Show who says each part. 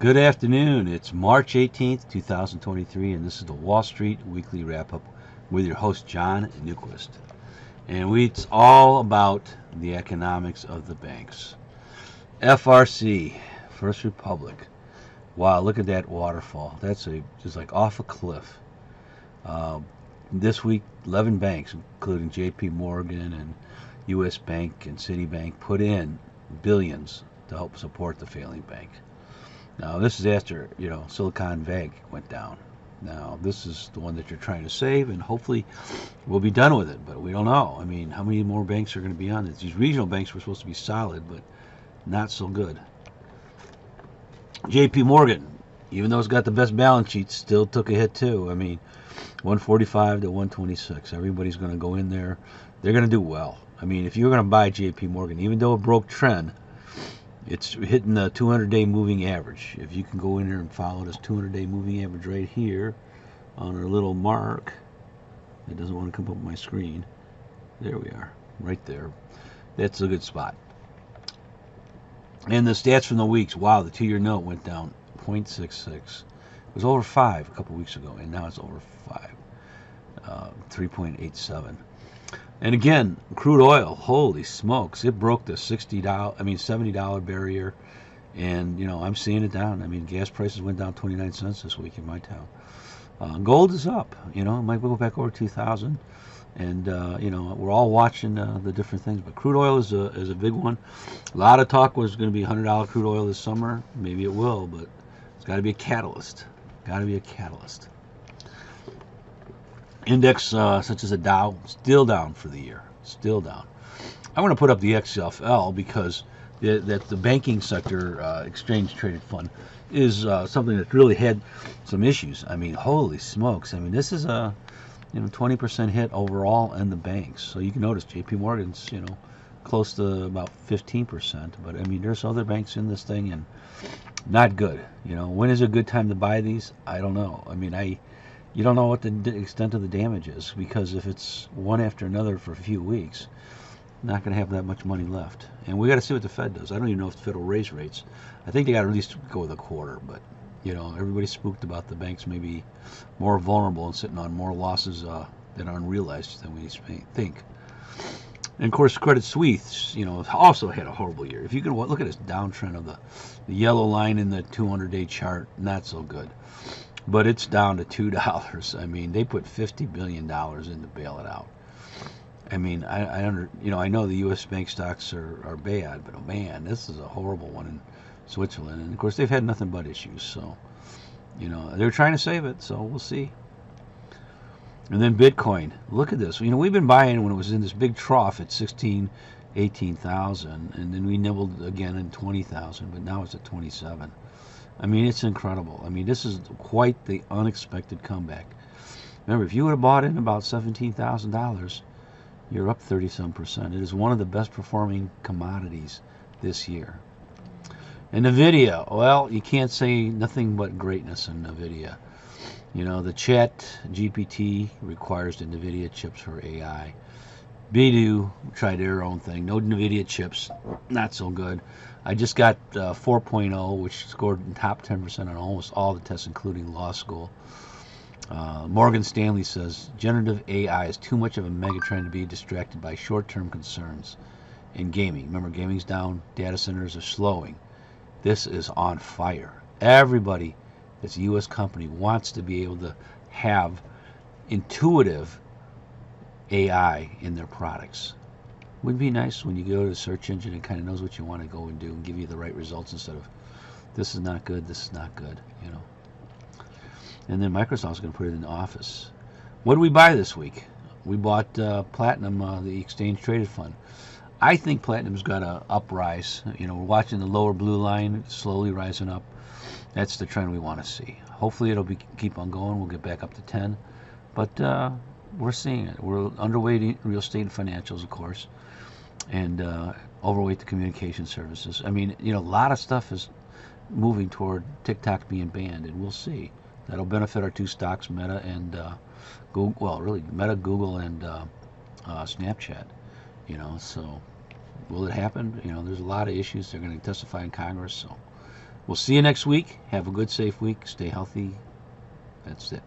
Speaker 1: Good afternoon. It's March 18th, 2023, and this is the Wall Street Weekly Wrap-Up with your host, John Newquist. And it's all about the economics of the banks. FRC, First Republic. Wow, look at that waterfall. That's just like off a cliff. Uh, this week, 11 banks, including JP Morgan and US Bank and Citibank, put in billions to help support the failing bank. Now, this is after, Silicon Valley went down. Now, this is the one that you're trying to save, and hopefully we'll be done with it, but we don't know. I mean, how many more banks are going to be on this? These regional banks were supposed to be solid, but not so good. JP Morgan, even though it's got the best balance sheet, still took a hit too. I mean, 145 to 126. Everybody's going to go in there. They're going to do well. I mean, if you're going to buy JP Morgan, even though it broke trend, it's hitting the 200-day moving average. If you can go in here and follow this 200-day moving average right here on our little mark, it doesn't want to come up on my screen. There we are, right there. That's a good spot. And the stats from the weeks, wow, the 2-year note went down 0.66. It was over 5 a couple weeks ago, and now it's over 5, 3.87. And again, crude oil, holy smokes, it broke the $70 barrier, and I'm seeing it down. I mean, gas prices went down 29 cents this week in my town. Gold is up, it might go back over 2,000, and we're all watching the different things. But crude oil is a big one. A lot of talk was going to be $100 crude oil this summer. Maybe it will, but it's got to be a catalyst. Got to be a catalyst. Index such as the Dow, still down for the year, still down. I want to put up the XFL because the banking sector exchange traded fund is something that really had some issues. I mean, holy smokes! I mean, this is a 20% hit overall in the banks. So you can notice JP Morgan's close to about 15%. But I mean, there's other banks in this thing and not good. When is a good time to buy these? I don't know. I mean, you don't know what the extent of the damage is, because if it's one after another for a few weeks, not going to have that much money left. And we got to see what the Fed does. I don't even know if the Fed will raise rates. I think they got to at least go with a quarter, but everybody's spooked about the banks maybe more vulnerable and sitting on more losses that aren't realized than we think. And of course, Credit Suisse, also had a horrible year. If you can look at this downtrend of the yellow line in the 200-day chart, not so good. But it's down to $2. I mean, they put $50 billion in to bail it out. I mean, I know the U.S. bank stocks are bad, but man, this is a horrible one in Switzerland. And of course, they've had nothing but issues. So, they're trying to save it. So we'll see. And then Bitcoin. Look at this. We've been buying when it was in this big trough at 16, 18,000, and then we nibbled again in 20,000, but now it's at 27. I mean, it's incredible. I mean, this is quite the unexpected comeback. Remember, if you would have bought in about $17,000, you're up 30-some%. It is one of the best performing commodities this year. And NVDA, well, you can't say nothing but greatness in NVDA. The Chat GPT requires the NVIDIA chips for AI. Baidu tried their own thing. No NVIDIA chips, not so good. I just got 4.0, which scored in top 10% on almost all the tests, including law school. Morgan Stanley says, generative AI is too much of a megatrend to be distracted by short-term concerns in gaming. Remember, gaming's down, data centers are slowing. This is on fire. Everybody that's a U.S. company wants to be able to have intuitive AI in their products. Wouldn't it be nice when you go to the search engine and kind of knows what you want to go and do and give you the right results instead of this is not good, this is not good, And then Microsoft's going to put it in Office. What did we buy this week? We bought Platinum, the exchange traded fund. I think Platinum's got a uprise. We're watching the lower blue line slowly rising up. That's the trend we want to see. Hopefully it'll keep on going. We'll get back up to 10. But we're seeing it. We're underweight real estate and financials, of course, and overweight the communication services. I mean, a lot of stuff is moving toward TikTok being banned, and we'll see. That'll benefit our two stocks, Meta and Google. Well, really, Meta, Google, and Snapchat. So will it happen? There's a lot of issues. They're going to testify in Congress, so We'll see you next week. Have a good, safe week. Stay healthy. That's it.